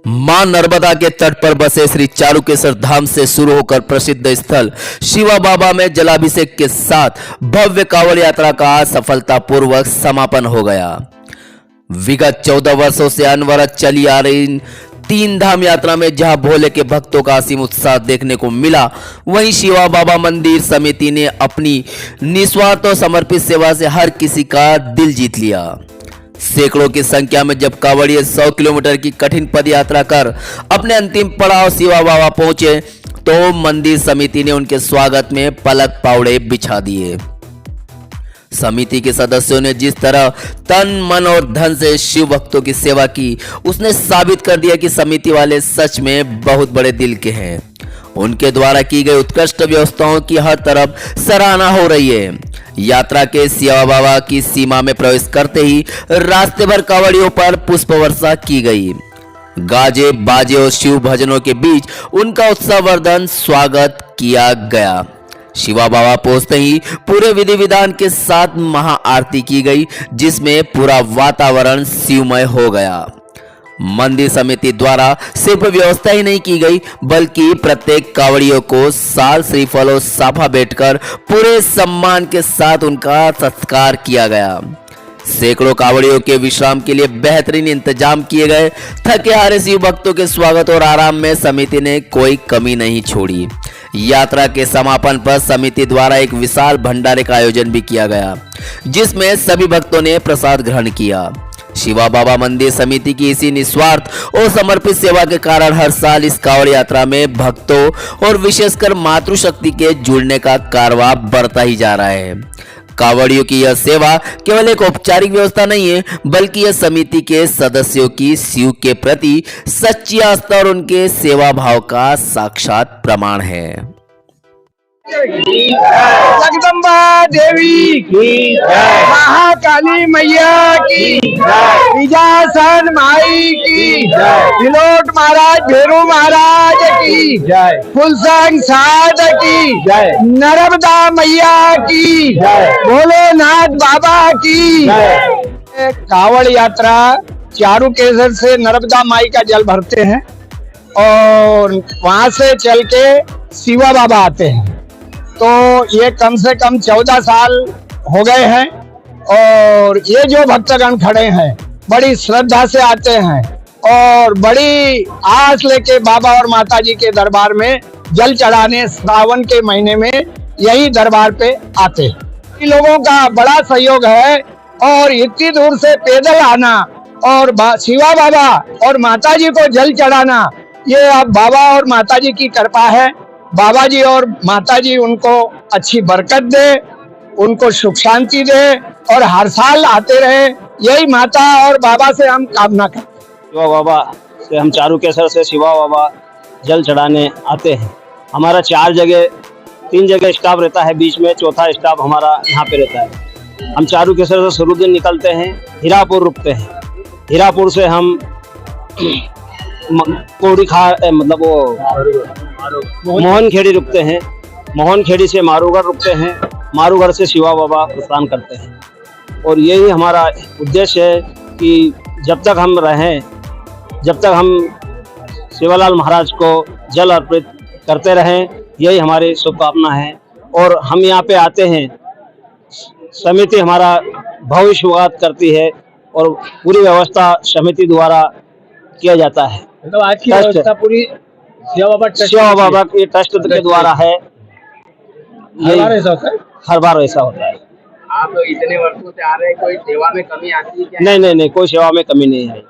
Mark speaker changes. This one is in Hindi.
Speaker 1: मां नर्मदा के तट पर बसे श्री चारुकेसर धाम से शुरू होकर प्रसिद्ध स्थल शिवा बाबा में जलाभिषेक के साथ भव्य कांवड़ यात्रा का सफलतापूर्वक समापन हो गया। विगत 14 वर्षों से अनवरत चली आ रही तीन धाम यात्रा में जहां भोले के भक्तों का असीम उत्साह देखने को मिला, वहीं शिवा बाबा मंदिर समिति ने अपनी निस्वार्थ और समर्पित सेवा से हर किसी का दिल जीत लिया। सैकड़ों की संख्या में जब कांवड़िए 100 किलोमीटर की कठिन पद यात्रा कर अपने अंतिम पड़ाव शिवा बाबा पहुंचे तो मंदिर समिति ने उनके स्वागत में पलक पावड़े बिछा दिए। समिति के सदस्यों ने जिस तरह तन मन और धन से शिव भक्तों की सेवा की, उसने साबित कर दिया कि समिति वाले सच में बहुत बड़े दिल के हैं। उनके द्वारा की गई उत्कृष्ट व्यवस्थाओं की हर तरफ सराहना हो रही है। यात्रा के शिवा बाबा की सीमा में प्रवेश करते ही रास्ते भर कांवड़ियों पर पुष्प वर्षा की गई। गाजे बाजे और शिव भजनों के बीच उनका उत्साहवर्धन स्वागत किया गया। शिवा बाबा पहुंचते ही पूरे विधि विधान के साथ महाआरती की गई, जिसमें पूरा वातावरण शिवमय हो गया। मंदिर समिति द्वारा सिर्फ व्यवस्था ही नहीं की गई, बल्कि प्रत्येक कांवड़ियों को साल श्रीफल और साफा बैठकर पूरे सम्मान के साथ उनका सत्कार किया गया। सैकड़ों कांवड़ियों के विश्राम के लिए बेहतरीन इंतजाम किए गए। थके हारे शिव भक्तों के स्वागत और आराम में समिति ने कोई कमी नहीं छोड़ी। यात्रा के समापन पर समिति द्वारा एक विशाल भंडारे का आयोजन भी किया गया, जिसमें सभी भक्तों ने प्रसाद ग्रहण किया। शिवा बाबा मंदिर समिति की इसी निस्वार्थ और समर्पित सेवा के कारण हर साल इस कांवड़ यात्रा में भक्तों और विशेषकर मातृशक्ति के जुड़ने का कारवां बढ़ता ही जा रहा है। कांवड़ियों की यह सेवा केवल एक औपचारिक व्यवस्था नहीं है, बल्कि यह समिति के सदस्यों की शिव के प्रति सच्ची आस्था और उनके सेवा भाव का साक्षात प्रमाण है।
Speaker 2: जगदम्बा देवी की जय, महाकाली मैया की जय, विजयासन माई की जय, तिलोट महाराज भेरू महाराज की जय, फुलसंग साध की जय, नर्मदा मैया की जय, भोलेनाथ बाबा की जय। कांवड़ यात्रा चारुकेसर से नर्मदा माई का जल भरते हैं और वहां से चल के शिवा बाबा आते हैं। तो ये कम से कम 14 साल हो गए हैं और ये जो भक्तगण खड़े हैं बड़ी श्रद्धा से आते हैं और बड़ी आस लेके बाबा और माता जी के दरबार में जल चढ़ाने श्रावण के महीने में यही दरबार पे आते हैं। इन लोगों का बड़ा सहयोग है और इतनी दूर से पैदल आना और शिवा बाबा और माता जी को जल चढ़ाना, ये अब बाबा और माता जी की कृपा है। बाबा जी और माता जी उनको अच्छी बरकत दे, उनको सुख शांति दे और हर साल आते रहे, यही माता और बाबा से हम कामना करते हैं।
Speaker 3: शिवा बाबा से हम चारुकेसर से शिवा बाबा जल चढ़ाने आते हैं। हमारा 3 जगह स्टाफ रहता है, बीच में चौथा स्टाफ हमारा यहाँ पे रहता है। हम चारुकेसर से शुरू दिन निकलते हैं, हीरापुर रुकते हैं। हीरापुर से हम कोड़ी खा मतलब वो मोहनखेड़ी रुकते हैं। मोहनखेड़ी से मारूगढ़ रुकते हैं। मारूगढ़ से शिवा बाबा प्रस्थान करते हैं। और यही हमारा उद्देश्य है कि जब तक हम रहें, जब तक हम शिवालाल महाराज को जल अर्पित करते रहें, यही हमारी शुभकामना है। और हम यहाँ पे आते हैं, समिति हमारा भव्य स्वागत करती है और पूरी व्यवस्था समिति द्वारा किया जाता है।
Speaker 2: तो आज की व्यवस्था पूरी शिवा बाबा
Speaker 3: के ट्रस्ट के द्वारा है।
Speaker 2: हर बार ऐसा होता है?
Speaker 3: हर बार ऐसा होता है।
Speaker 4: आप इतने वर्षों से आ रहे हैं, कोई सेवा में कमी आती है क्या?
Speaker 3: नहीं, कोई सेवा में कमी नहीं है।